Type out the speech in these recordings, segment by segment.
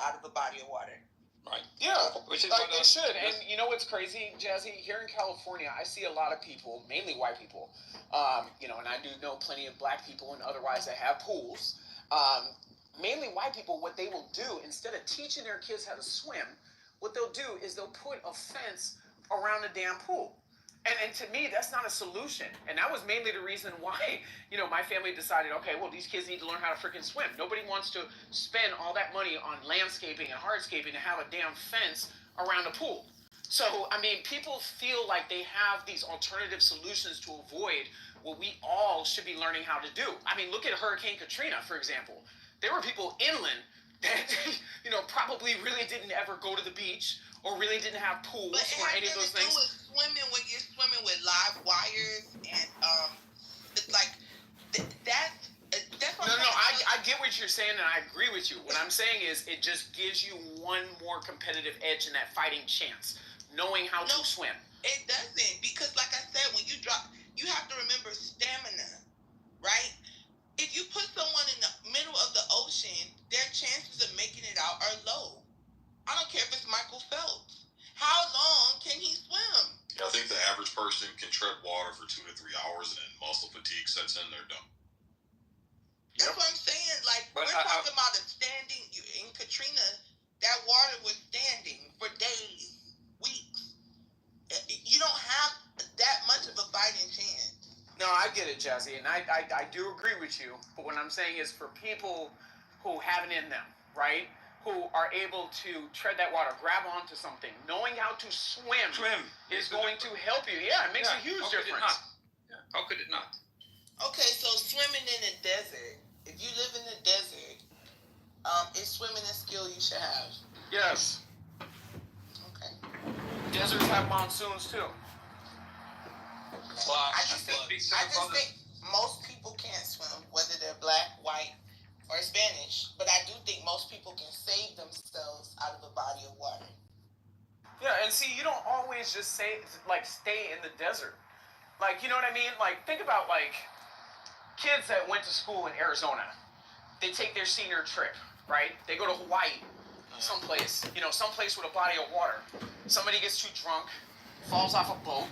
out of a body of water. Right. Yeah, which is like they should. And you know what's crazy, Jazzy? Here in California, I see a lot of people, mainly white people, and I do know plenty of black people and otherwise that have pools. Mainly white people, what they will do, instead of teaching their kids how to swim, what they'll do is they'll put a fence around the damn pool. And to me, that's not a solution. And that was mainly the reason why, my family decided, okay, well, these kids need to learn how to freaking swim. Nobody wants to spend all that money on landscaping and hardscaping to have a damn fence around a pool. So, people feel like they have these alternative solutions to avoid what we all should be learning how to do. Look at Hurricane Katrina, for example. There were people inland that, probably really didn't ever go to the beach or really didn't have pools or any of those things. But it has to do with swimming when you're swimming with live wires and it's like that's what No, I get what you're saying and I agree with you. What I'm saying is it just gives you one more competitive edge in that fighting chance, knowing how to swim. It doesn't, because like I said, when you drop, you have to remember stamina, right? If you put someone in the middle of the ocean, their chances of making it out are low. I don't care if it's Michael Phelps. How long can he swim? I think the average person can tread water for 2 to 3 hours and then muscle fatigue sets in, they're done. That's what I'm saying. Like, we're talking about a standing, in Katrina, that water was standing for days, weeks. You don't have that much of a fighting chance. No, I get it, Jazzy, and I do agree with you. But what I'm saying is for people who have it in them, right? Who are able to tread that water, grab onto something, knowing how to swim is going to help you. Yeah, it makes a huge difference. How could it not? Okay, so swimming in the desert. If you live in the desert, is swimming a skill you should have? Yes. Okay. Deserts have monsoons too. I just think most people can't swim, whether they're black, white, or Spanish. But I do think most people can save themselves out of a body of water. Yeah, and see, you don't always just stay in the desert. Like, you know what I mean? Like, think about, kids that went to school in Arizona. They take their senior trip, right? They go to Hawaii, someplace with a body of water. Somebody gets too drunk, falls off a boat.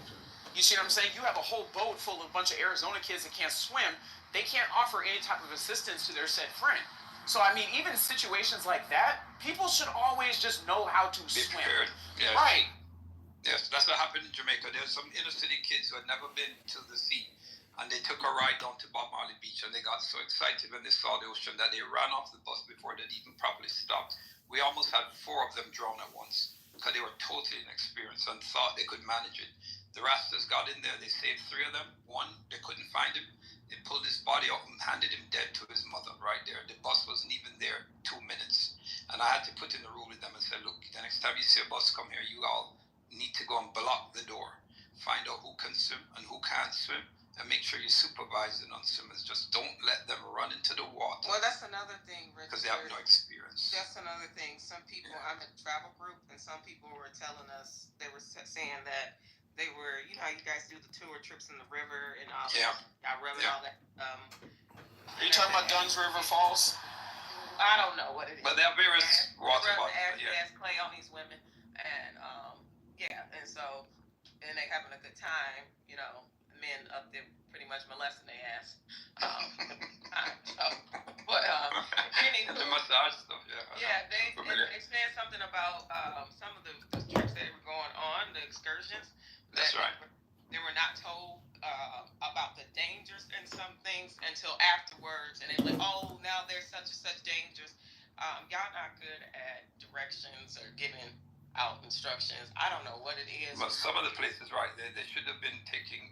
You see what I'm saying? You have a whole boat full of a bunch of Arizona kids that can't swim. They can't offer any type of assistance to their said friend. So, even situations like that, people should always just know how to swim. Prepared. Yes. Right. Yes, that's what happened in Jamaica. There's some inner city kids who had never been to the sea, and they took a ride down to Bob Marley Beach, and they got so excited when they saw the ocean that they ran off the bus before they'd even properly stopped. We almost had 4 of them drown at once because they were totally inexperienced and thought they could manage it. The Rastas got in there, they saved 3 of them. 1, they couldn't find him. They pulled his body out and handed him dead to his mother right there. The bus wasn't even there 2 minutes. And I had to put in a rule with them and say, look, the next time you see a bus come here, you all need to go and block the door. Find out who can swim and who can't swim, and make sure you supervise the non-swimmers. Just don't let them run into the water. Well, that's another thing, Richard. Because they have no experience. That's another thing. Some people, I'm in a travel group, and some people were telling us, they were saying that they were, you know how you guys do the tour trips in the river and all that. I rubbing all that. Are you talking about Dunn's River Falls? I don't know what it is. But there are various water bodies. Acid clay on these women, and and so, and they having a good time, men up there pretty much molesting their ass. Anywho, the massage stuff, they said something about some of the trips that were going on, the excursions. That's right. They were not told about the dangers in some things until afterwards, and they were like, oh, now there's such and such dangers. Y'all not good at directions or giving out instructions. I don't know what it is. But some of the places, right, they should have been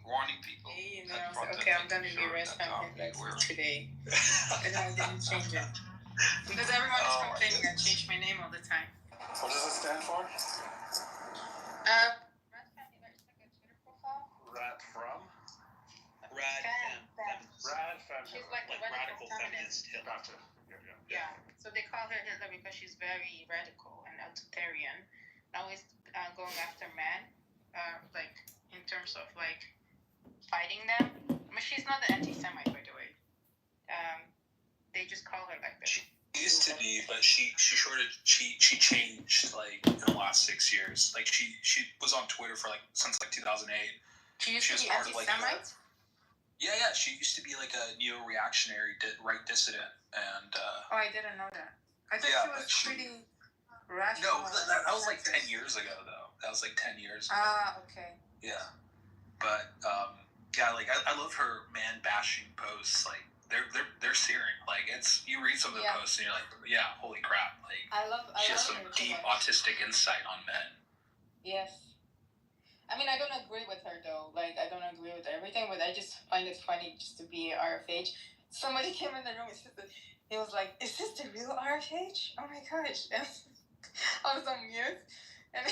warning people. Okay, I'm gonna be arrested today. And I didn't change it. Because everyone is complaining I change my name all the time. What does it stand for? Rad from? Rad fem. She's like a radical feminist. Gotcha. Yeah. So they call her Hitler because she's very radical and authoritarian. Always going after men, in terms of fighting them. I mean, she's not an anti-Semite, by the way. They just call her like that. She used to be, but she changed like in the last 6 years. Like she was on Twitter for like since like 2008. She used She to was be part of, like, anti-Semite? Yeah. She used to be like a neo-reactionary right dissident, and Oh, I didn't know that. I thought Yeah, she was but she- pretty rational. no, that was like 10 years ago though. That was like 10 years ago. Okay. Yeah, but yeah, like I love her man bashing posts. Like they're searing. Like it's you read some of the Yeah. posts and you're like, yeah, holy crap! Like I love she has some her deep too much. autistic insight on men. Yes. I mean, I don't agree with her though. Like, I don't agree with everything, but I just find it funny just to be RFH. Somebody came in the room and he was like, "Is this the real RFH? Oh my gosh!" And I was on mute, and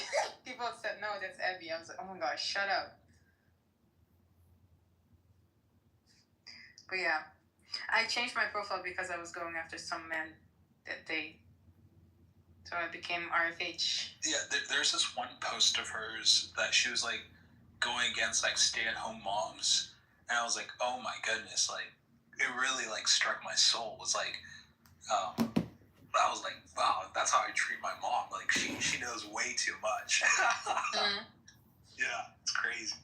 people said, "No, that's Abby." I was like, "Oh my gosh, shut up!" But yeah, I changed my profile because I was going after some men that day. So I became RFH. Yeah, there's this one post of hers that she was like going against like stay-at-home moms, and I was like, oh my goodness, like it really like struck my soul. It was like, I was like, wow, that's how I treat my mom. Like she knows way too much. Mm-hmm. Yeah, it's crazy.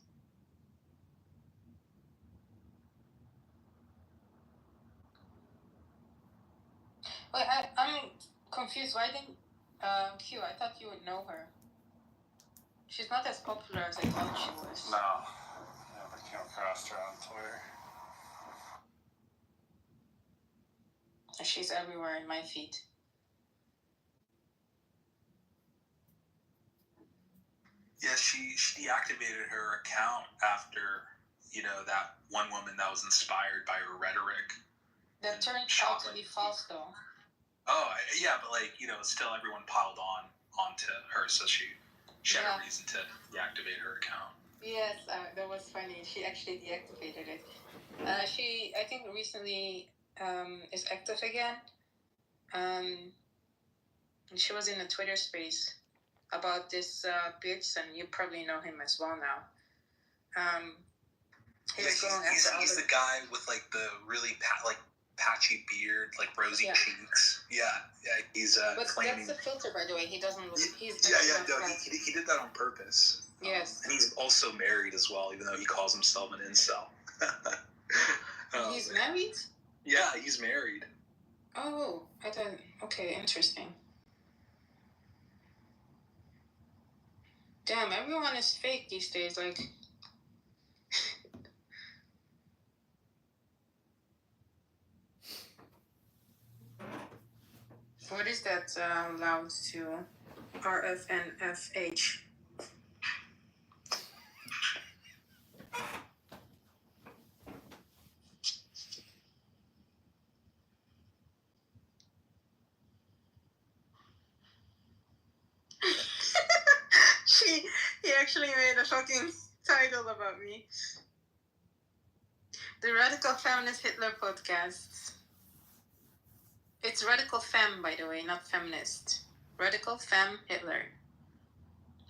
Wait, I'm confused. Why didn't Q? I thought you would know her. She's not as popular as I thought she was. No. Never came across her on Twitter. She's everywhere in my feed. Yeah, she deactivated her account after, that one woman that was inspired by her rhetoric. That turned out to be false, though. Oh, yeah, but still everyone piled onto her, so she had a reason to deactivate her account. Yes, that was funny. She actually deactivated it. She, I think, recently is active again. She was in a Twitter space about this Pearson. You probably know him as well now. He's the guy with like the really patchy beard, like rosy cheeks. Yeah, he's but claiming. That's the filter, by the way. He doesn't look. He did that on purpose. Yes. And he's also married as well, even though he calls himself an incel. He's married? Yeah, he's married. Oh, I thought. Okay, interesting. Damn, everyone is fake these days. Like. What is that loud to RFNFH? He actually made a fucking title about me. The Radical Feminist Hitler Podcasts. It's Radical Femme, by the way, not feminist. Radical Femme Hitler.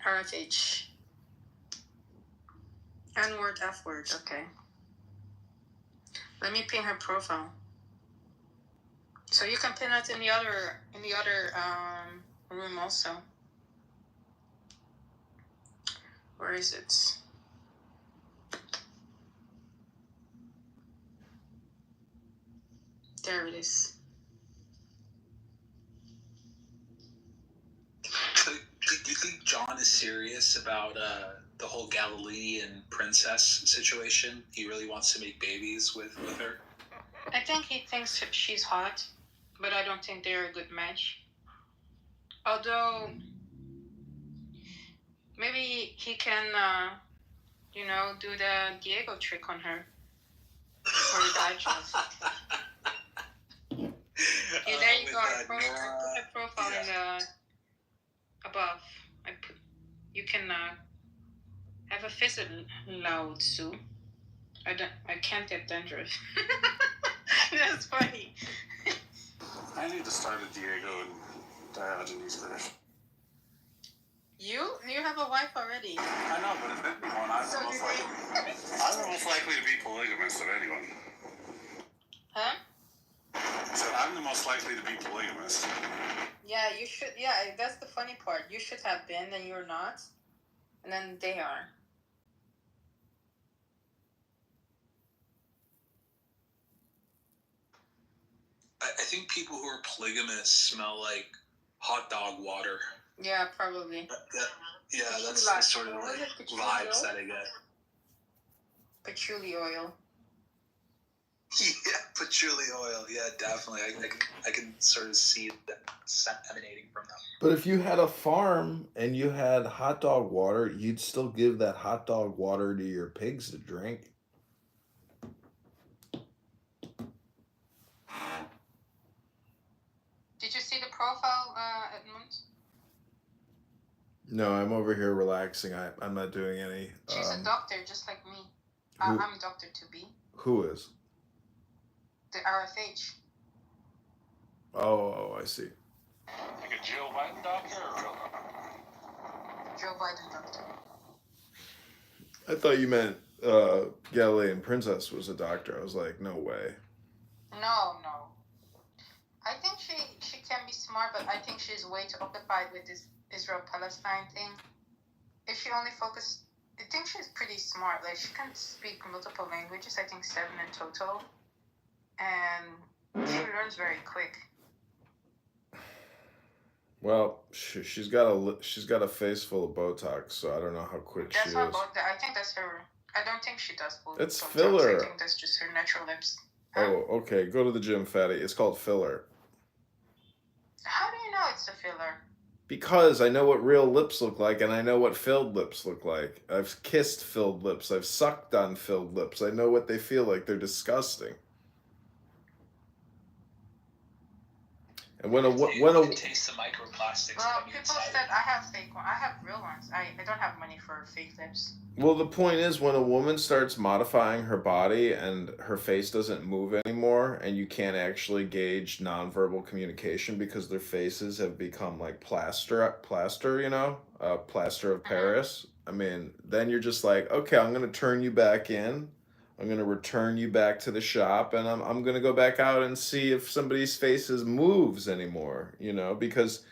RFH. N-word, F-word, okay. Let me pin her profile. So you can pin it in the other room also. Where is it? There it is. So, do you think John is serious about the whole Galilean princess situation? He really wants to make babies with her? I think he thinks she's hot, but I don't think they're a good match. Although, maybe he can, do the Diego trick on her. Or the diatress. Yeah, there you go. I put a profile in the above. You can have a visit, Lao Tzu. I can't get dandruff. That's funny. I need to start a Diego and Diogenes first. You have a wife already. I know, but if anyone, I'm the most likely to be polygamous of anyone. Huh? So I'm the most likely to be polygamous. Yeah, you should. Yeah, that's the funny part. You should have been, and you're not, and then they are. I think people who are polygamous smell like hot dog water. Yeah, probably. Yeah, that's the sort of like vibes that I get. Patchouli oil. Yeah, patchouli oil. Yeah, definitely. I can sort of see that emanating from them. But if you had a farm and you had hot dog water, you'd still give that hot dog water to your pigs to drink. Did you see the profile, Edmund? No, I'm over here relaxing. I'm not doing any. She's a doctor, just like me. I'm a doctor to be. Who is? The RFH. Oh, I see. Like a Jill Biden doctor or a real doctor? Joe Biden doctor. I thought you meant Galilean Princess was a doctor. I was like, no way. No. I think she can be smart, but I think she's way too occupied with this Israel-Palestine thing. If she only focused, I think she's pretty smart. Like, she can speak multiple languages, I think 7 in total. And she learns very quick. Well, she's got a face full of Botox, so I don't know how quick That's she not is. I think that's her. I don't think she does Botox. It's filler. I think that's just her natural lips. Huh? Oh, okay. Go to the gym, fatty. It's called filler. How do you know it's a filler? Because I know what real lips look like, and I know what filled lips look like. I've kissed filled lips. I've sucked on filled lips. I know what they feel like. They're disgusting. And when a taste the microplastics. Well, people said I have fake ones. I have real ones. I don't have money for fake lips. Well, the point is, when a woman starts modifying her body and her face doesn't move anymore, and you can't actually gauge nonverbal communication because their faces have become like plaster, you know, plaster of Paris. I mean, then you're just like, okay, I'm gonna turn you back in. I'm gonna return you back to the shop, and I'm gonna go back out and see if somebody's faces moves anymore. You know, because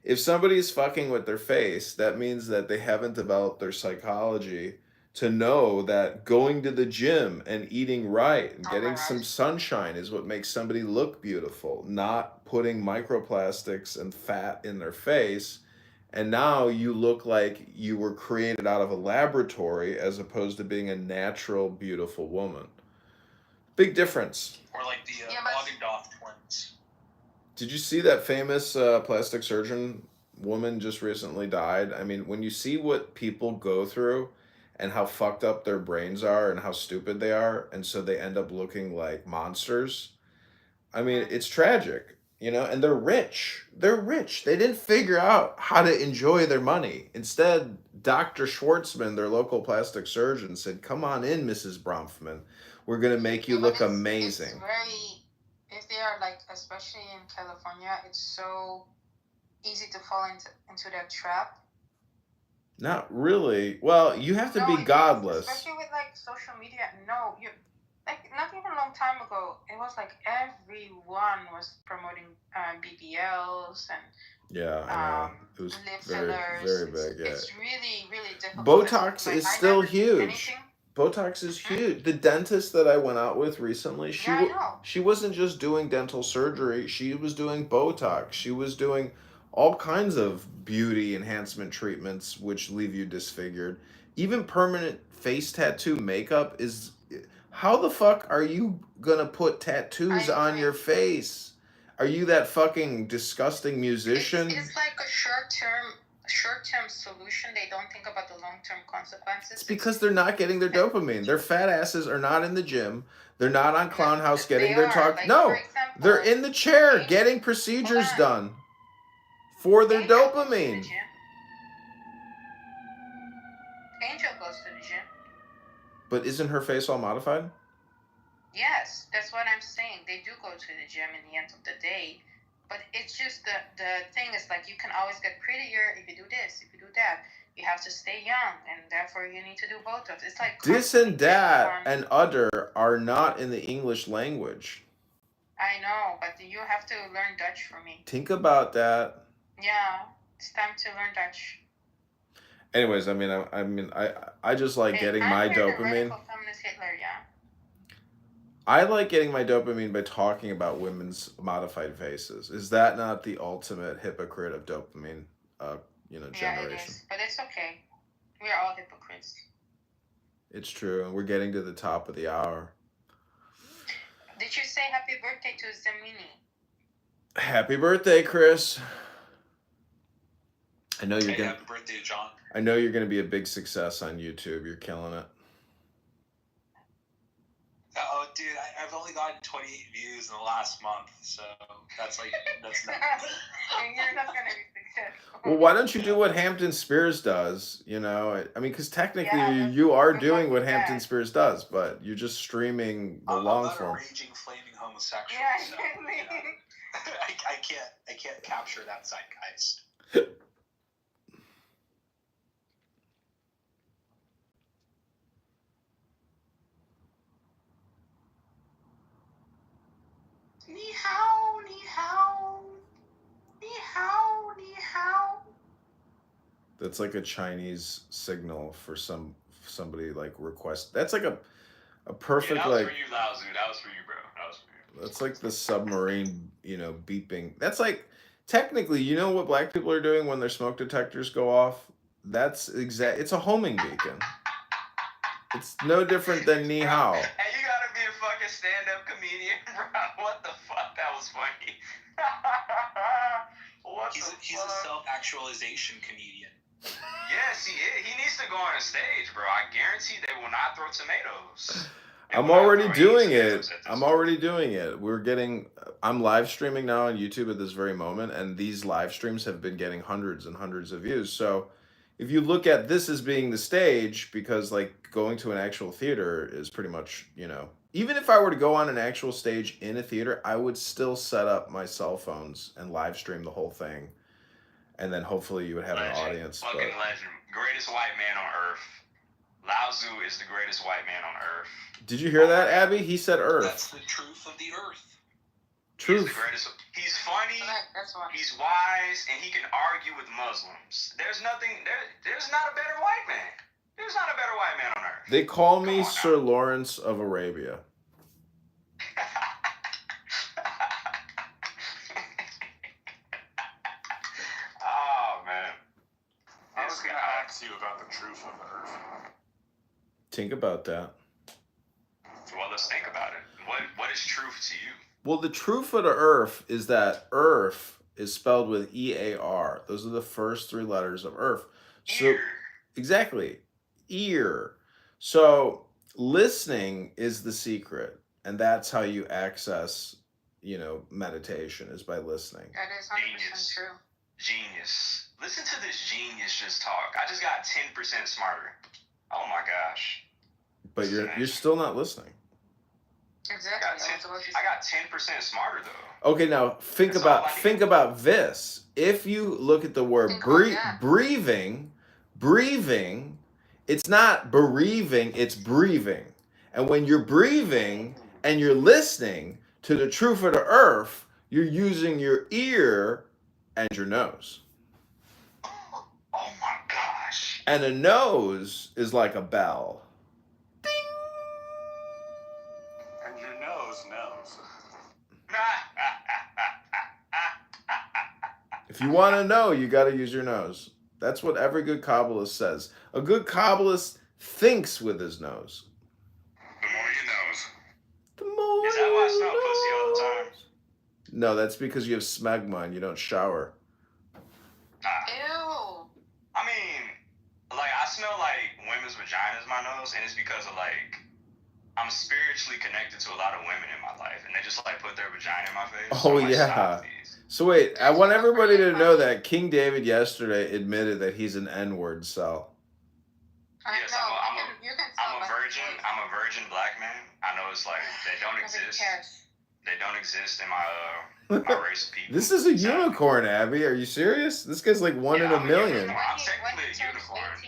if somebody's fucking with their face, that means that they haven't developed their psychology to know that going to the gym and eating right and getting some sunshine is what makes somebody look beautiful, not putting microplastics and fat in their face. And now you look like you were created out of a laboratory as opposed to being a natural, beautiful woman. Big difference. Or like the Augendorf twins. Did you see that famous plastic surgeon woman just recently died? I mean, when you see what people go through and how fucked up their brains are and how stupid they are, and so they end up looking like monsters, I mean, it's tragic, you know? And they're rich. They're rich. They didn't figure out how to enjoy their money. Instead, Dr. Schwartzman, their local plastic surgeon, said, come on in, Mrs. Bronfman. We're going to make you look amazing. If they are like, especially in California, it's so easy to fall into that trap. Not really. Well, you have to be godless. Especially with like social media. No, you like not even a long time ago. It was like everyone was promoting BBLs and yeah, I know. It was very, very big. Yeah, it's really, really difficult. Botox is still huge. Botox is huge. The dentist that I went out with recently, she wasn't just doing dental surgery. She was doing Botox. She was doing all kinds of beauty enhancement treatments which leave you disfigured. Even permanent face tattoo makeup is... How the fuck are you gonna put tattoos on your face? Are you that fucking disgusting musician? It's like a short-term solution. They don't think about the long-term consequences. It's because they're not getting their dopamine. Their fat asses are not in the gym. They're not on Clown House getting their talk. Like, no, example, they're in the chair getting procedures done for their dopamine. Angel goes to the gym. But isn't her face all modified? Yes, that's what I'm saying. They do go to the gym in the end of the day. But it's just the thing is like you can always get prettier if you do this, if you do that. You have to stay young, and therefore you need to do Botox. It's like this and that and other are not in the English language. I know, but you have to learn Dutch for me. Think about that. Yeah, it's time to learn Dutch. Anyways, I just like getting my I'm the dopamine. radical feminist Hitler, yeah. I like getting my dopamine by talking about women's modified faces. Is that not the ultimate hypocrite of dopamine, generation? Yeah, it is. But it's okay. We are all hypocrites. It's true, and we're getting to the top of the hour. Did you say happy birthday to Zemini? Happy birthday, Chris. I know you're gonna. Happy birthday, John. I know you're gonna be a big success on YouTube. You're killing it. Oh, dude, I've only gotten 28 views in the last month, so that's not. You're not gonna be successful. Well, why don't you do what Hampton Spears does? Because technically Yeah, you are that's doing what not Hampton bad. Spears does, but you're just streaming the I'm long not form. a raging, flaming homosexual. Yeah, So, exactly. I can't capture that zeitgeist. Ni hao, ni hao, ni hao, ni hao. That's like a Chinese signal for somebody like request. That's like a perfect that was like. for you, Laozu. That was for you, bro. That was for you. That's like the submarine, beeping. That's like technically, you know what black people are doing when their smoke detectors go off? It's a homing beacon. It's no different than ni hao. Hey, you gotta be a fucking stand-up comedian, bro. What the fuck? That was funny. He's a self-actualization comedian. Yes, he is. He needs to go on a stage, bro. I guarantee they will not throw tomatoes. I'm already doing it. I'm live streaming now on YouTube at this very moment, and these live streams have been getting hundreds and hundreds of views. So if you look at this as being the stage, because like going to an actual theater is pretty much, even if I were to go on an actual stage in a theater, I would still set up my cell phones and live stream the whole thing. And then hopefully you would have an audience. Fucking legend. Greatest white man on earth. Laozu is the greatest white man on earth. Did you hear that, Abby? He said Earth. That's the truth of the earth. Truth. He's the greatest. He's funny. That's why. He's wise, and he can argue with Muslims. There's not a better white man. There's not a better white man on earth. They call me Sir Lawrence of Arabia. Oh, man. I was going to ask you about the truth of the earth. Think about that. Well, let's think about it. What is truth to you? Well, the truth of the earth is that earth is spelled with E-A-R. Those are the first three letters of earth. So, Ear. exactly. Ear. So listening is the secret. And that's how you access, meditation, is by listening. That is 100% true. Genius. Listen to this genius just talk. I just got 10% smarter. Oh my gosh. But you're still not listening. Exactly. I got 10% smarter though. Okay, now think about this. If you look at the word breathing, it's not bereaving, it's breathing. And when you're breathing and you're listening to the truth of the earth, you're using your ear and your nose. Oh my gosh. And a nose is like a bell. And your nose knows. If you want to know, you got to use your nose. That's what every good Kabbalist says. A good Kabbalist thinks with his nose. The more you knows. The more Is that why I smell pussy all the time? No, that's because you have smegma and you don't shower. Ew. I mean, I smell like women's vaginas in my nose, and it's because of I'm spiritually connected to a lot of women in my life, and they just put their vagina in my face. Oh, yeah. So wait, I want everybody to know that King David yesterday admitted that he's an N-word, Sal. Yes, I'm a virgin. I'm a virgin black man. I know it's they don't exist. They don't exist in my race of people. This is a unicorn, Abby. Are you serious? This guy's like one in a million. I'm technically a unicorn.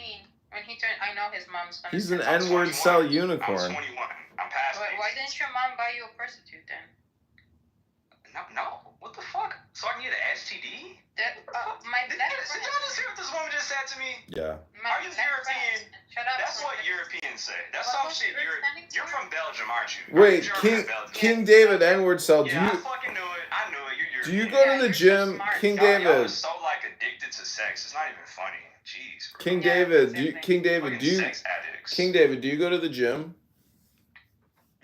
When he turned, I know his mom's gonna. He's an N-word Sal unicorn. I'm 21. I'm past. Why didn't your mom buy you a prostitute then? No. What the fuck? So I can get an STD? My Did black y'all just hear what this woman just said to me? Yeah. Are you European? Shut up. That's what Europeans say. That's some shit. You're from Belgium, aren't you? Wait, King David N-word cell. Yeah, I fucking knew it. I knew it. You're Do you European. go to the gym, King Y'all David? are so like addicted to sex. It's not even funny. Jeez. Bro. King David, do you go to the gym?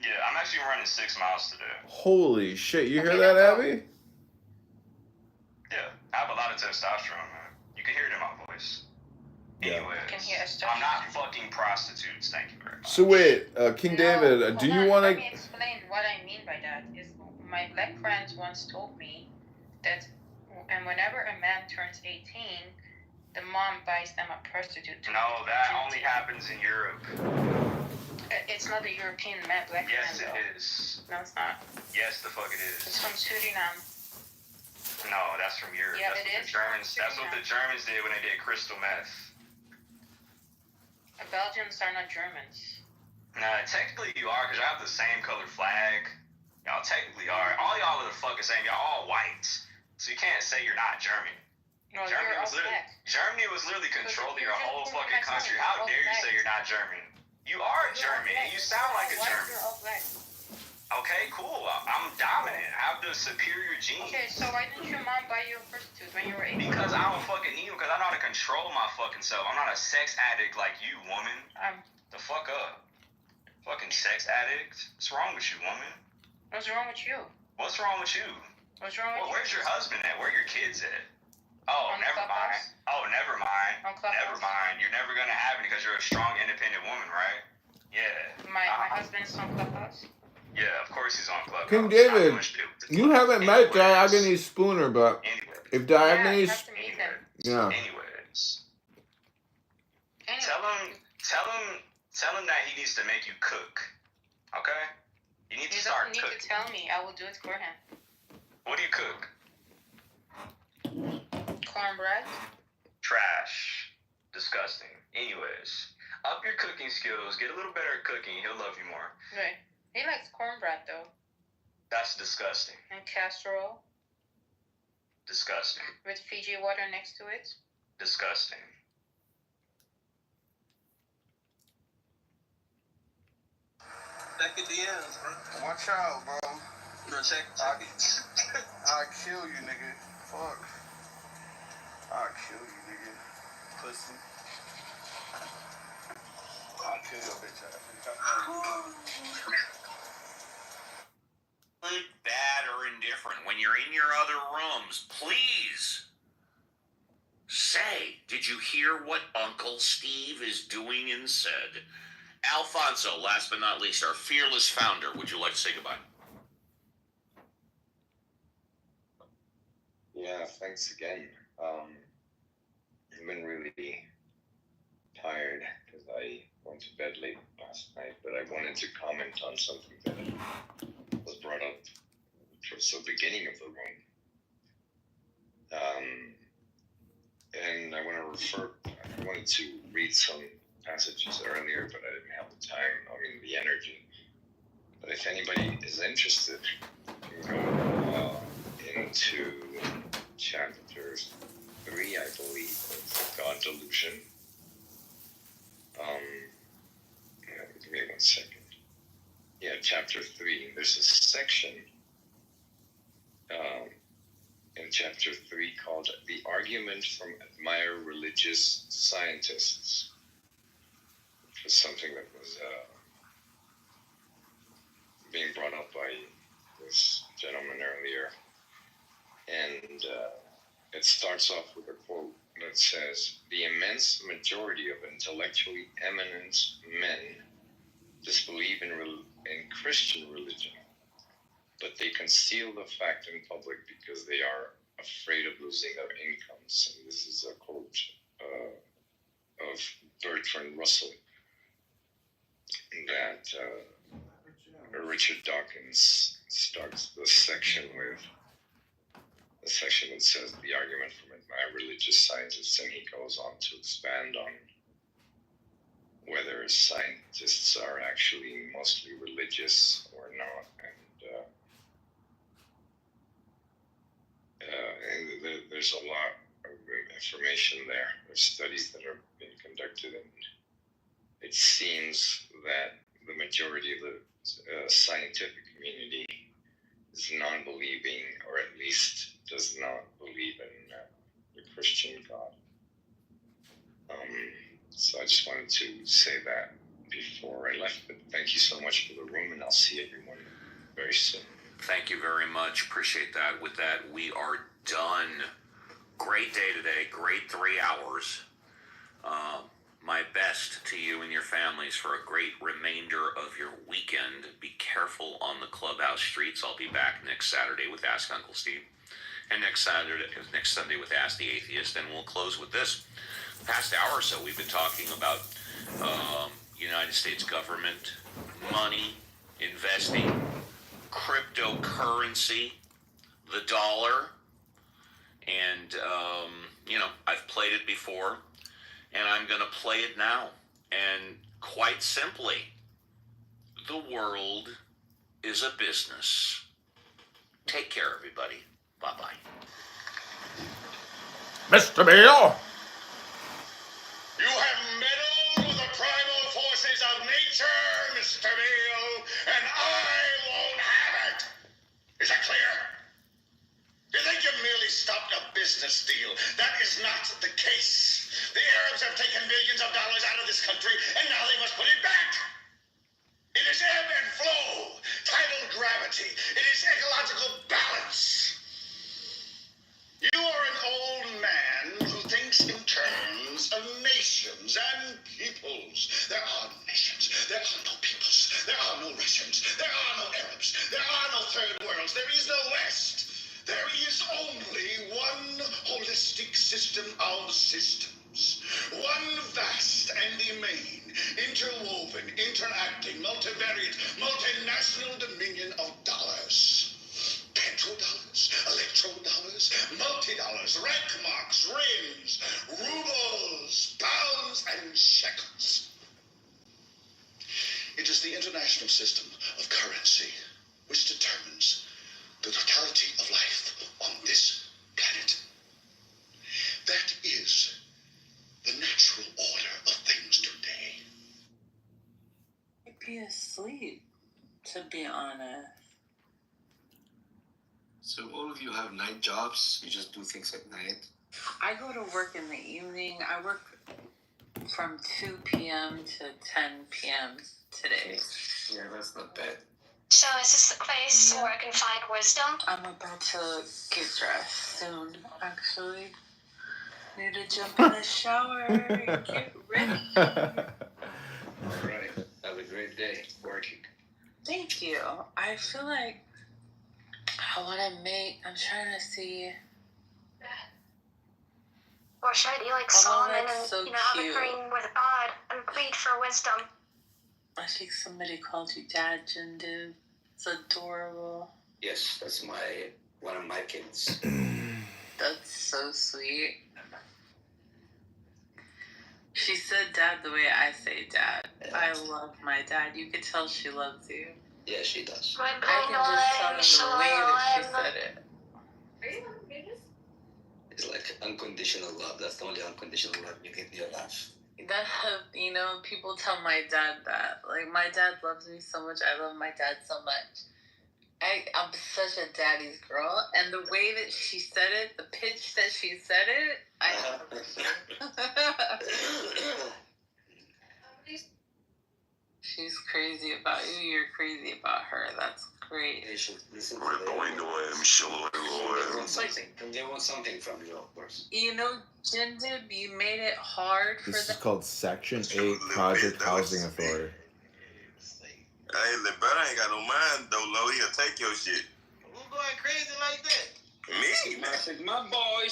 Yeah, I'm actually running 6 miles today. Holy shit! You hear that, Abby? Yeah, I have a lot of testosterone, man. You can hear it in my voice. Yeah. Anyways, I'm not fucking prostitutes. Thank you very much. So wait, King David, do you want to? Let me explain what I mean by that. Is my black friends once told me that, and whenever a man turns 18, the mom buys them a prostitute. No, that only happens in Europe. It's not a European man, black man. Yes, it is. No, it's not. Yes, the fuck it is. It's from Suriname. No, that's from Europe. Yeah, That's what the Germans did when they did crystal meth. Belgians are not Germans. Nah, technically you are, because you have the same color flag. Y'all technically are. All y'all are the fucking same. Y'all all white. So you can't say you're not German. No, Germany was literally controlling your whole fucking country. How dare you say you're not German? You are German, and you sound like a German. Okay, cool. I'm dominant. I have the superior genes. Okay, so why didn't your mom buy you a prostitute when you were 18? Because I don't fucking need them, because I know how to control my fucking self. I'm not a sex addict like you, woman. The fuck up. Fucking sex addict. What's wrong with you, woman? What's wrong with you? What's wrong with you? What's wrong with you? Where's your husband at? Where are your kids at? Oh, never mind. Oh, never mind. Never mind. You're never gonna have it because you're a strong, independent woman, right? Yeah. My husband's on Clubhouse. Yeah, of course he's on Clubhouse. King David, you haven't met Diagony Spooner, but if Diagony's... Yeah. Anyways. Tell him that he needs to make you cook. Okay? You need to start cooking. He doesn't need to tell me. I will do it for him. What do you cook? Cornbread. Trash. Disgusting. Anyways, up your cooking skills. Get a little better at cooking. He'll love you more. Right. He likes cornbread, though. That's disgusting. And casserole. Disgusting. With Fiji water next to it. Disgusting. Check the DMs, bro. Watch out, bro. Bro, check it. I'll kill you, nigga. Fuck. I'll kill you, nigga. Pussy. I'll kill your bitch ass. Good, bad, or indifferent, when you're in your other rooms, please say, did you hear what Uncle Steve is doing and said? Alfonso, last but not least, our fearless founder, would you like to say goodbye? Yeah, thanks again. I've been really tired because I went to bed late last night, but I wanted to comment on something that was brought up towards the beginning of the room. And I wanted to read some passages earlier, but I didn't have the time, the energy. But if anybody is interested, you can go into chapter 3, I believe, of God Delusion. Give me 1 second. Yeah, chapter 3. There's a section in chapter 3 called The Argument from Admire Religious Scientists, which was something that was being brought up by this gentleman earlier. And it starts off with a quote that says, "The immense majority of intellectually eminent men disbelieve in Christian religion, but they conceal the fact in public because they are afraid of losing their incomes." And this is a quote of Bertrand Russell that Richard Dawkins starts the section with. The section that says the argument from my religious scientists, and he goes on to expand on whether scientists are actually mostly religious or not. and there's a lot of information there. There's studies that are being conducted, and it seems that the majority of the scientific community is non-believing, or at least does not believe in the Christian God. So I just wanted to say that before I left. But thank you so much for the room, and I'll see everyone very soon. Thank you very much. Appreciate that. With that, we are done. Great day today. Great 3 hours. My best to you and your families for a great remainder of your weekend. Be careful on the clubhouse streets. I'll be back next Saturday with Ask Uncle Steve. And next Sunday with Ask the Atheist. And we'll close with this. Past hour or so, we've been talking about United States government, money, investing, cryptocurrency, the dollar, and I've played it before, and I'm going to play it now. And quite simply, the world is a business. Take care, everybody. Bye-bye. Mr. Bill! You have meddled with the primal forces of nature, Mr. Bill, and I won't have it. Is that clear? You think you merely stopped a business deal? That is not the case. The Arabs have taken millions of dollars out of this country, and now they must put it back. It is ebb and flow, tidal gravity. It is ecological balance. You are an old man who thinks in terms of nations and peoples. There are no nations. There are no peoples. There are no Russians. There are no Arabs. There are no third worlds. There is no West. There is only one holistic system of systems. One vast and immane, interwoven, interacting, multivariate, multinational dominion of dollars. Petrodollars, electrodollars, multi-dollars, rank marks, rings, rubles, pounds, and shekels. It is the international system of currency which determines the totality of life on this planet. That is the natural order of things today. I'd be asleep, to be honest. So all of you have night jobs? You just do things at night? I go to work in the evening. I work from 2 p.m. to 10 p.m. today. Yeah, that's not bad. So is this the place where I can find wisdom? I'm about to get dressed soon, actually. Need to jump in the shower and get ready. All right. Have a great day working. Thank you. I feel like I want to I'm trying to see. Or should I be like Solomon and have a dream with God and plead for wisdom? I think somebody called you Dad, Jindu. It's adorable. Yes, that's one of my kids. That's so sweet. She said Dad the way I say Dad. Yeah. I love my dad. You could tell she loves you. Yeah, she does. I can just tell in the way that she said it. Are you having babies? It's like unconditional love. That's the only unconditional love you get in your life. That, people tell my dad that. Like, my dad loves me so much. I love my dad so much. I'm such a daddy's girl. And the way that she said it, the pitch that she said it, I appreciate. She's crazy about you. You're crazy about her. That's great. They should listen to they want something from you, of course. Jindib, you made it hard for This is called Section 8 Project Housing Authority. Hey, LeBron ain't got no mind, though, Lo. He'll take your shit. Who going crazy like that? Me, man. Sigma boy.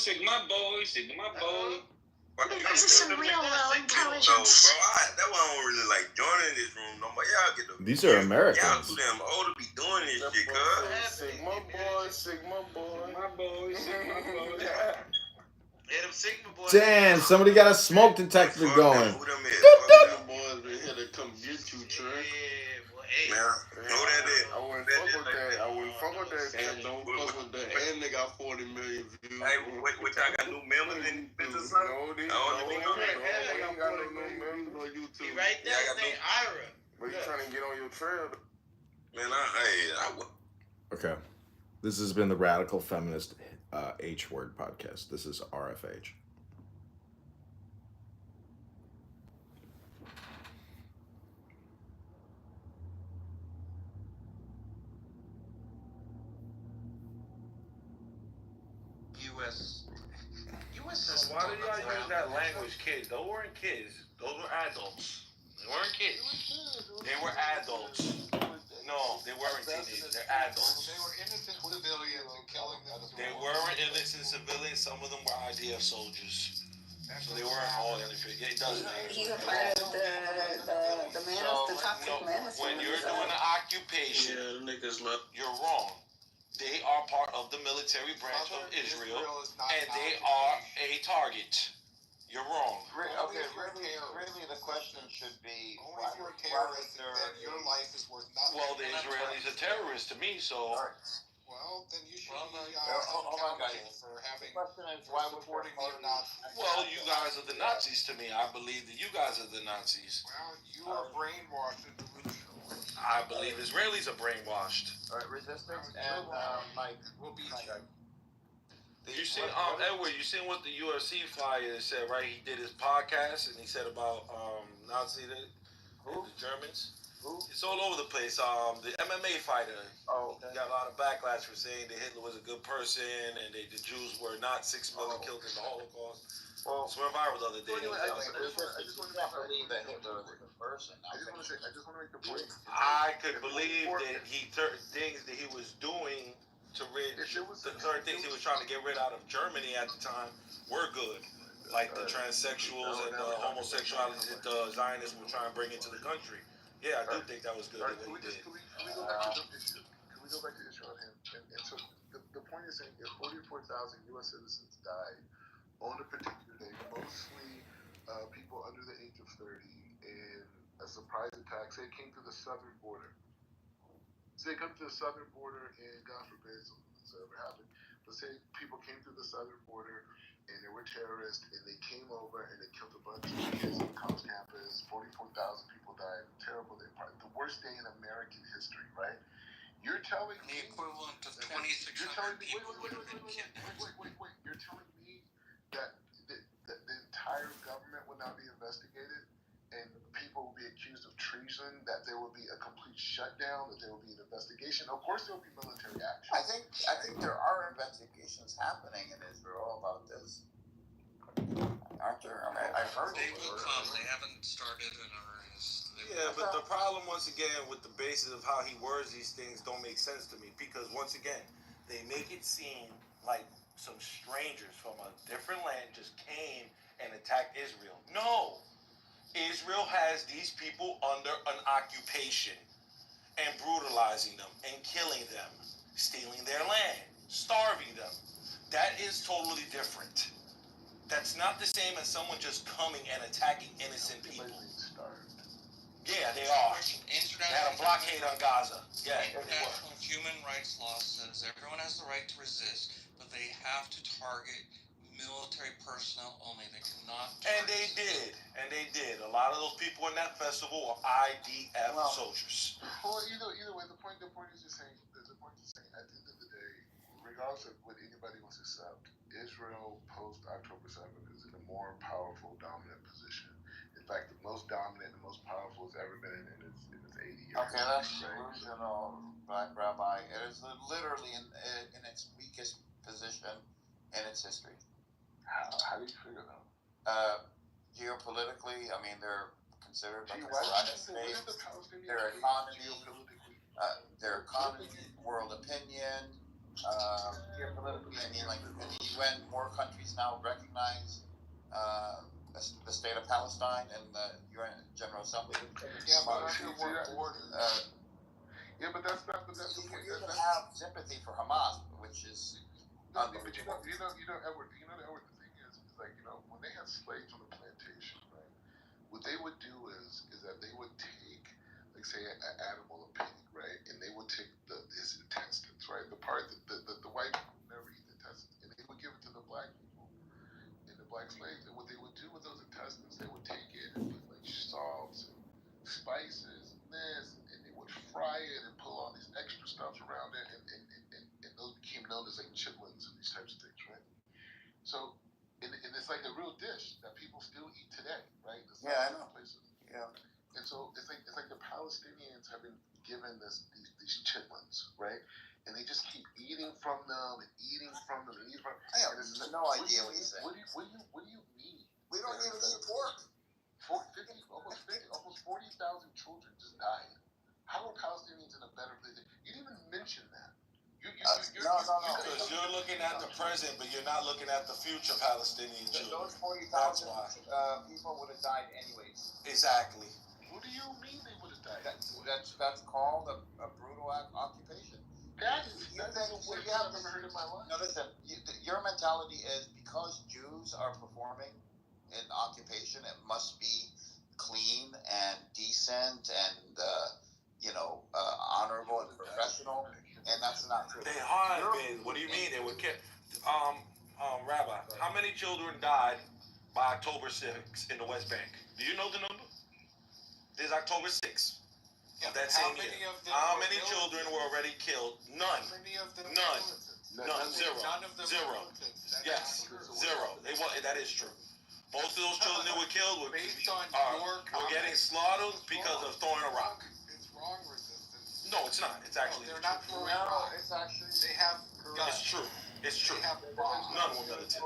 This is some real low intelligence. So, bro, that's why I don't really like joining this room no more. Y'all get the... These are Americans. Y'all too damn old to be doing this shit, cuz. Sigma boy. Yeah, them Sigma boys. Damn, somebody got a smoke detector going. Who them is? Them boys been here to come get you, Trey. Yeah, boy. Hey. Man, who that is? I wouldn't fuck with that. fuck with that. And don't fuck with that. And they got 40 million views. Hey, what y'all got new members in business? No, they ain't got no members on YouTube. He right there saying Ira. But you trying to get on your trail. Man, Okay. This has been the Radical Feminist H Word podcast. This is RFH. US. Why did y'all use that language, kids? Those weren't kids. Those were adults. They weren't kids. They were adults. No, they weren't teenagers. They're adults. They were innocent civilians and killing them. They weren't innocent civilians. Some of them were IDF soldiers. So they weren't all innocent. It doesn't. He's a part of the toxic menace. When you're doing an occupation, you're wrong. They are part of the military branch of Israel, and they are a target. You're wrong. Okay, really the question should be, only if you're a terrorist, then your life is worth nothing. Well, the Israelis are terrorists to me, so... Well, then you should be accountable for having, supporting neo-Nazis. Well, you guys are the Nazis to me. I believe that you guys are the Nazis. Well, you are brainwashed and delusional. I believe Israelis are brainwashed. All right, resistance and Mike will be You seen Edward? You seen what the UFC flyer said, right? He did his podcast and he said about Nazi the Germans. Who? It's all over the place. The MMA fighter. Oh, he got a lot of backlash for saying that Hitler was a good person and the Jews were not 6 million killed in the Holocaust. Well, it's went viral the other day. I just want to believe that Hitler was a good person. I just want to make the point. I could believe that things that he was doing to the certain things he was trying to get rid out of Germany at the time were good, like the transsexuals and the homosexuality that the Zionists were trying to bring into the country. Yeah, I do think that was good. Can we go back to Israel at hand? And so the point is saying if 44,000 U.S. citizens died on a particular day, mostly people under the age of 30, in a surprise attack, say it came to the southern border. Say it come to the southern border, and God forbid this ever happened, but say people came to the southern border and they were terrorists and they came over and they killed a bunch of kids on the college campus, 44,000 people died, terrible day, probably the worst day in American history, right? You're telling me the equivalent of 2,600 people would have been kidnapped. Wait. You're telling me that the entire government would not be investigated and people will be accused of treason, that there will be a complete shutdown, that there will be an investigation? Of course there will be military action. I think there are investigations happening in Israel about this. Aren't there? I mean, I've heard they will come. They haven't started in earnest. Yeah, but the problem once again with the basis of how he words these things don't make sense to me, because once again they make it seem like some strangers from a different land just came and attacked Israel. No. Israel has these people under an occupation and brutalizing them and killing them, stealing their land, starving them. That is totally different. That's not the same as someone just coming and attacking innocent people. Yeah, they are. They had a blockade on Gaza. Yeah, International human rights law says everyone has the right to resist, but they have to target military personnel only. They cannot. And they did. A lot of those people in that festival were IDF soldiers. Well, either way, the point is just saying. The point is saying, at the end of the day, regardless of what anybody wants to accept, Israel post October 7th is in a more powerful, dominant position. In fact, the most dominant and most powerful it's ever been in its 80 years. Okay, that's delusional, Black Rabbi. It is literally in its weakest position in its history. How do you figure that? Geopolitically, I mean, they're considered like a Zionist state. Their economy, world opinion, geopolitically, I mean, like in the UN, more countries now recognize the state of Palestine and the UN General Assembly. Yeah, but that's the point. You can have sympathy for Hamas, which is unbelievable. Edward, the thing is like, when they had slaves on the plantation, right, what they would do is that they would take, like, say, an animal, a pig, right, and they would take his intestines, right, Protestants, they would take it and put like salts and spices and this, and they would fry it and pull all these extra stuff around it, and those became known as like chitlins and these types of things, right? So, and it's like a real dish that people still eat today, right? It's Yeah, I know. places. Yeah. And so it's like the Palestinians have been given these chitlins, right? And they just keep eating from them and eating from them and eating from them. I have like, no idea what he's saying. What do you mean? We don't even eat pork. Almost 40,000 children just died. How are Palestinians in a better place? You didn't even mention that. No. Because you're looking at the present, but you're not looking at the future Palestinian children. Those 40,000 people would have died anyways. Exactly. What do you mean they would have died? That's called a brutal occupation. That's the worst thing I've ever heard in my life. No, listen. Your mentality is because Jews are performing in occupation, it must be clean and decent and honorable and professional, and that's not true. They have been. What do you mean? They were kept. Rabbi, how many children died by October 6th in the West Bank? Do you know the number? This is October 6th of that same year. How many children were already killed? None. None. Zero. Zero. Yes. Zero. That is true. Most of those children that were killed were getting slaughtered because of throwing a rock. It's wrong resistance. No, it's not. It's actually they're not throwing rocks. It's actually they have guns. It's true. It's true. They have bombs. None were militant.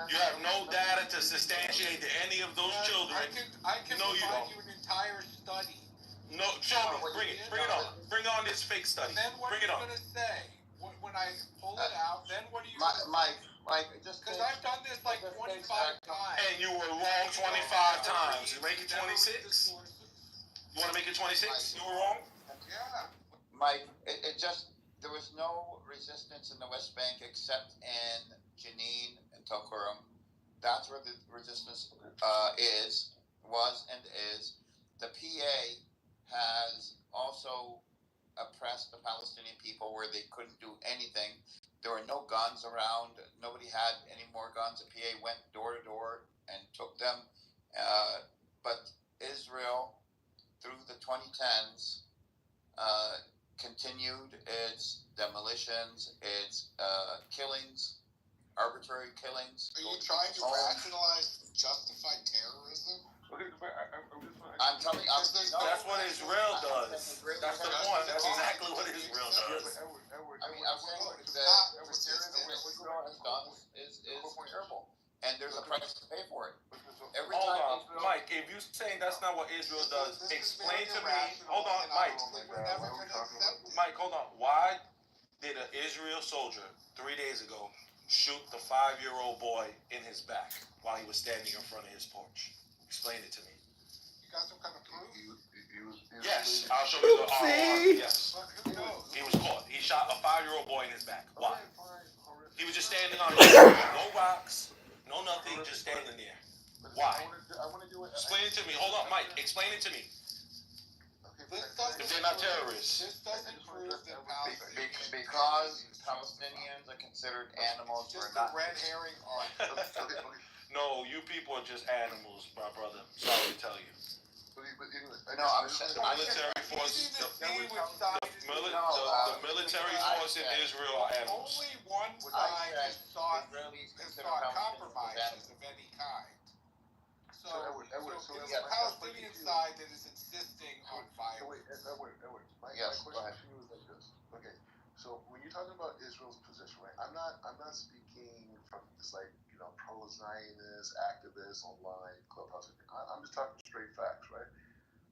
You have no data to substantiate that any of those children. I can provide you an entire study. No, show me. Bring it on. Bring on this fake study. Then what Bring are it you on. going to say? When I pull it out, then what are you Mike, just because I've done this like 25 times. And you were wrong 25 times. You make it 26? You want to make it 26? You were wrong? Yeah. Mike, there was no resistance in the West Bank except in Jenin and Tulkarem. That's where the resistance was and is. The PA has also oppressed the Palestinian people where they couldn't do anything. There were no guns around. Nobody had any more guns. The PA went door to door and took them. But Israel, through the 2010s, continued its demolitions, its killings, arbitrary killings. Are you trying to rationalize justified terrorism? I'm telling you, that's what Israel does. That's the point. That's exactly what Israel does. I'm saying what Israel has done is terrible, and there's a price to pay for it. Hold on, Mike. If you're saying that's not what Israel does, explain to me. Hold on, Mike. Mike, hold on. Why did an Israel soldier 3 days ago shoot the 5-year-old boy in his back while he was standing in front of his porch? Explain it to me. You got some kind of proof? Yes, I'll show you the arm. Yes. He was caught. He shot a 5-year-old boy in his back. Why? He was just standing on his back. No rocks, no nothing, just standing there. Why? Explain it to me. Hold on, Mike. Explain it to me. If they're not terrorists. This doesn't prove that Palestinians... Because Palestinians are considered animals. Just a red herring argument. No, you people are just animals, my brother. Sorry to tell you. No, I'm saying the military force. The military force in Israel are animals. Only one side has sought compromises of any kind. So it's the Palestinian side that is insisting on violence. Edward, my question was like this. Okay, so when you're talking about Israel's position, right? I'm not speaking from this pro-Zionist activist online clubhouse. I'm just talking straight facts, right?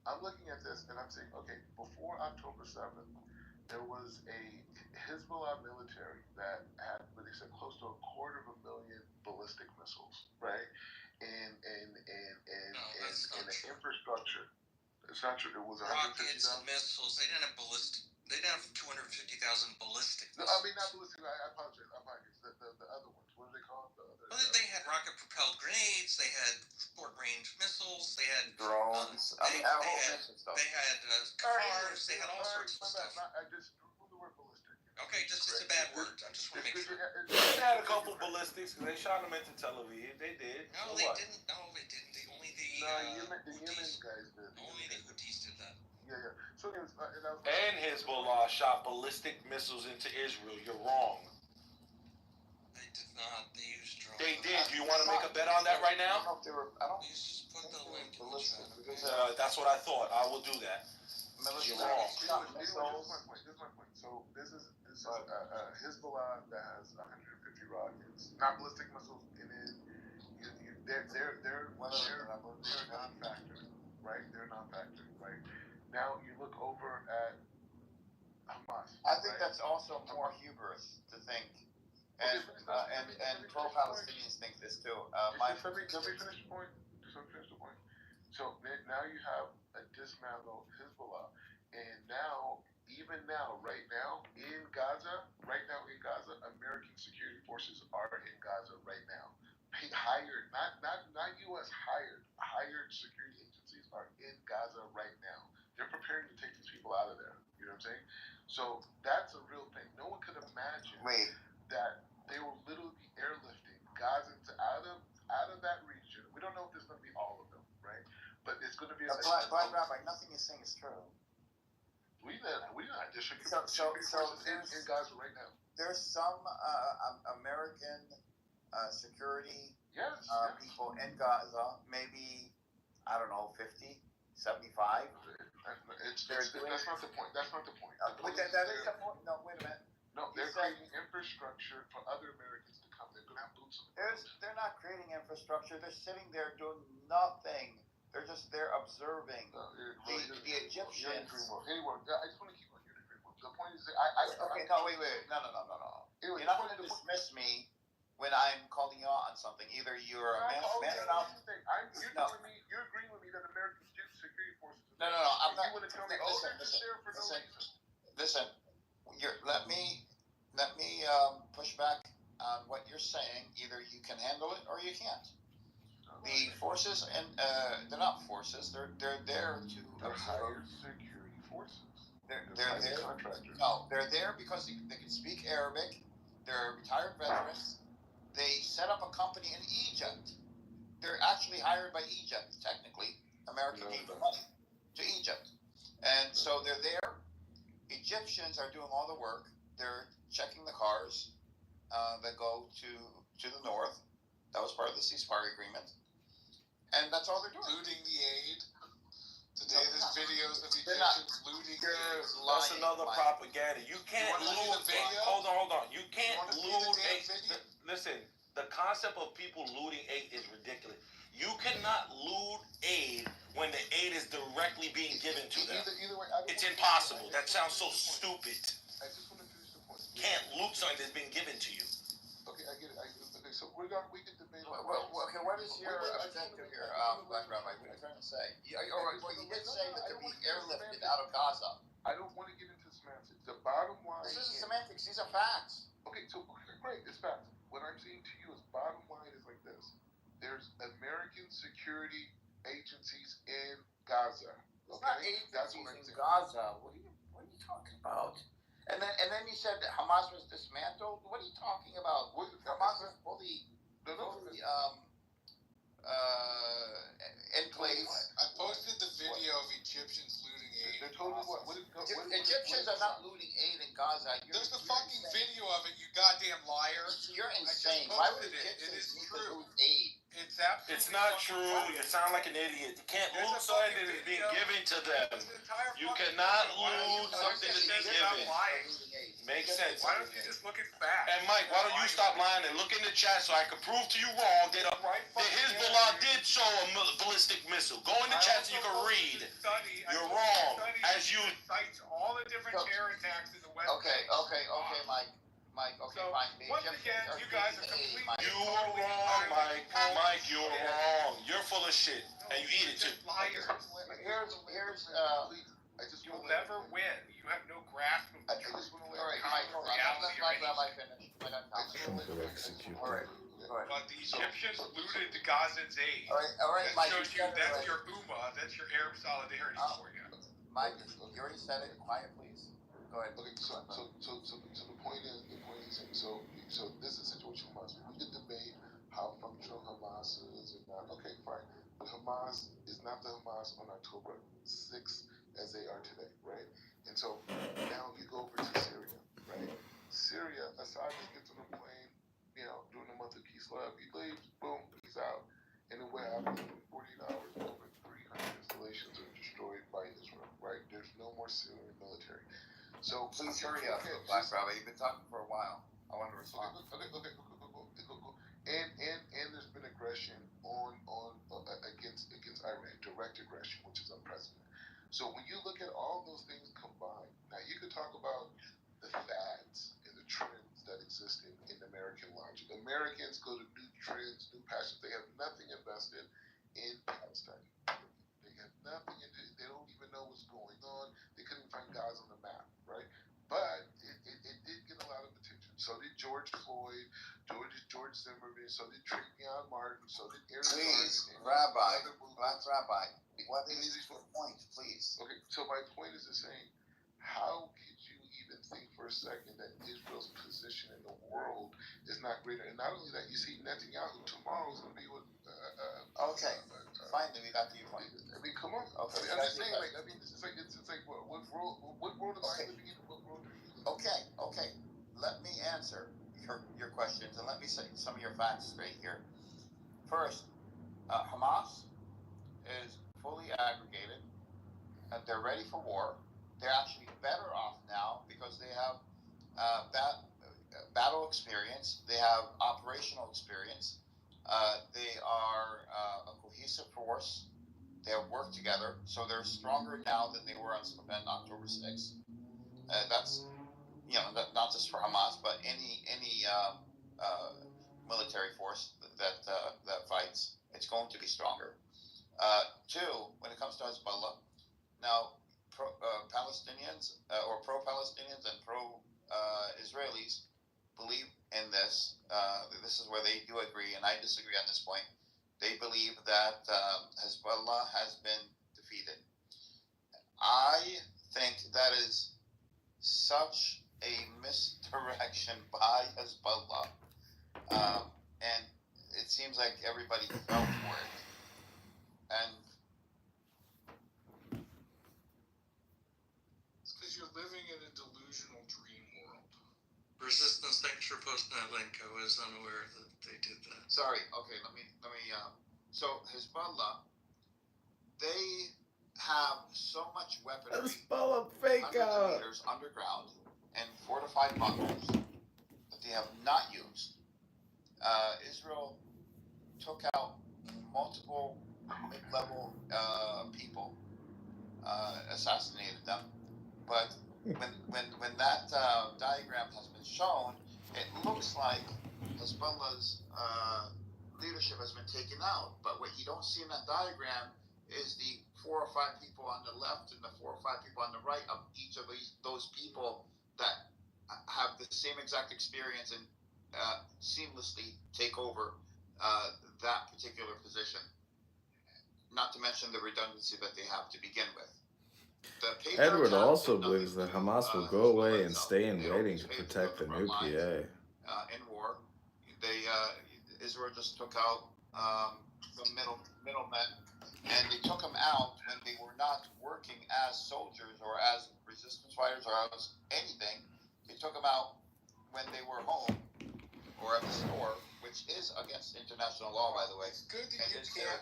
I'm looking at this and I'm saying, okay, before October 7th, there was a Hezbollah military that had, what they said, close to 250,000 ballistic missiles, right? And the infrastructure. It's not true. It was rockets and missiles. They didn't have ballistic. They didn't have 250,000 ballistic. No, I mean not ballistic. I apologize. The other ones. What are they called? They had rocket-propelled grenades. They had short-range missiles. They had drones. They had cars. They had all sorts of stuff. I just remove the word ballistic. Okay, it's a bad word. I just want to make sure. They had a couple ballistics. They shot them into Tel Aviv. They did. No, they didn't. No, the Yemen guys did. Only the Houthis did that. Yeah. So and Hezbollah shot ballistic missiles into Israel. You're wrong. They did not. They used drones. They did. Do you want to make a bet on that right now? I don't know if they were. I don't. You just put the link in the chat. That's what I thought. I will do that. You're wrong. This is my point. So this is Hezbollah that has 150 rockets, not ballistic missiles in it. They're non-factor, right? They're non-factor, right? Now you look over at Hamas. I think that's also more hubris to think, and pro-Palestinians think this too. Let me finish the point. So now you have a dismantled Hezbollah, and right now in Gaza, American security forces are in Gaza right now. Hired, not U.S. hired security agencies are in Gaza right now. They're preparing to take these people out of there. You know what I'm saying? So that's a real thing. No one could imagine that they will literally be airlifting Gazans out of that region. We don't know if there's going to be all of them, right? But it's going to be Black Rabbi, nothing you're saying is true. We not. There's security forces in Gaza right now. There's some American security people in Gaza, maybe, I don't know, 50, 75. That's not the point. That is the point. No, wait a minute. No, they're creating infrastructure for other Americans to come. They're going to have boots on the ground. They're not creating infrastructure. They're sitting there doing nothing. They're just there observing. The Egyptians. Anyway, I just want to keep on your dream. The point is, wait. No. You're not going to dismiss me when I'm calling you out on something. Either you're a man enough. You're agreeing with me that American security forces. No. I'm not. You want to tell me, they're just there for no reason. Listen. Let me push back on what you're saying. Either you can handle it or you can't. The forces, and they're not forces. They're there to hire security forces. They're there. Contractors. No, they're there because they can speak Arabic. They're retired veterans. They set up a company in Egypt. They're actually hired by Egypt, technically. America gave the money to Egypt, and so they're there. Egyptians are doing all the work. They're checking the cars that go to the north. That was part of the ceasefire agreement. And that's all they're doing. Looting the aid. Today there's videos of Egyptians looting aid. That's another propaganda. You can't loot. Hold on. You can't loot aid. Listen, the concept of people looting aid is ridiculous. You cannot loot aid when the aid is directly being given to them. It's impossible. That sounds so stupid. I just want to finish the point. Can't loot something that's been given to you. Okay, I get it. Okay, so we can debate. Okay, what is your objective here, Black Rabbi? What are you trying to say? You did say that they're being airlifted out of Gaza. I don't want to get into semantics. The bottom line. This isn't semantics. These are facts. Okay, great. It's facts. What I'm saying to you is bottom line is like this. There's American security agencies in Gaza. It's not agencies in Gaza. What are you talking about? And then you said that Hamas was dismantled. What are you talking about? Hamas is fully in place. I posted the video of Egyptians looting aid. They're totally Egyptians are not looting aid in Gaza. There's the fucking video of it, you goddamn liar. You're insane. Why would Egyptians need to loot aid? It's not true. You sound like an idiot. You can't loot something that is being given to them. You cannot loot something that's being given. Makes sense. Why don't you just look at facts? And Mike, why don't you stop lying and look in the chat so I can prove to you wrong that the Hezbollah did show a ballistic missile. Go in the chat so you can read. You're wrong. As you cites all the different terror attacks in the West. Okay, Mike, okay, fine. Once again, you guys are completely. You were wrong, Mike. Mike, you're wrong. You're full of shit, and you eat it too. Liars. You'll never win. You have no grasp of the truth. All right, Mike, let Rabbi finish. But the Egyptians looted the Gazans' aid. All right, that Mike. shows you that's your Ummah, that's your Arab solidarity for you. Mike, you already said it. Quiet, please. Go ahead. Okay, so the point is, so this is a situation with Hamas. We can debate how functional Hamas is or not. Okay, fine. But Hamas the Hamas on October 6th as they are today, right? And so now you go over to Syria, right? Syria, Assad just gets on a plane, during the month of Kislev, he leaves, boom, he's out. And then what happens in 48 hours? Over 300 installations are destroyed by Israel, right? There's no more Syrian military. So please hurry up, Black Rabbit. You've been talking for a while. I want to respond. Okay. And there's been aggression on against Iran, direct aggression, which is unprecedented. So when you look at all those things combined, now you could talk about the fads and the trends that exist in American logic. Americans go to new trends, new passions. They have nothing invested in Palestine. They have nothing in it. They don't even know what's going on. They couldn't find Gaza on the map, right? But it did get a lot of attention. So did George Floyd, George Zimmerman, so did Trayvon Martin, so did Eric Please, Garner, Black Rabbi, what is your point, please? Okay, so my point is the same. How could you even think for a second that Israel's position in the world is not greater? And not only that, you see Netanyahu tomorrow is going to be with. Finally, we got to your point. I mean, come on. Okay, I'm just saying, it's like what world am I living in? What world are you living in? Okay. Let me answer your questions and let me set some of your facts straight here. First, Hamas is fully aggregated and they're ready for war. They're actually better off now because they have battle experience. They have operational experience. They are a cohesive force. They have worked together, so they're stronger now than they were on October 6th. That's not just for Hamas, but any military force that fights, it's going to be stronger. Two, when it comes to Hezbollah, now Palestinians or pro-Palestinians and pro-Israelis believe in this. This is where they do agree, and I disagree on this point. They believe that Hezbollah has been defeated. I think that is such a misdirection by Hezbollah, and it seems like everybody fell for it. And it's because you're living in a delusional dream world. Resistance, thanks for posting that link. I was unaware that they did that. Sorry. Okay, let me. So Hezbollah, they have so much weaponry, Hezbollah fake hundreds out. of meters underground and fortified bunkers that they have not used. Israel took out multiple mid-level people, assassinated them. But when that diagram has been shown, it looks like Hezbollah's leadership has been taken out. But what you don't see in that diagram is the 4 or 5 people on the left and the 4 or 5 people on the right of each of those people that have the same exact experience and seamlessly take over that particular position. Not to mention the redundancy that they have to begin with. Edward also believes that Hamas will go away and stay in waiting to protect the new PA. In war, Israel just took out the middlemen, and they took them out when they were not working as soldiers or as resistance fighters or as anything. They took them out when they were home or at the store, which is against international law, by the way. It's good that you can't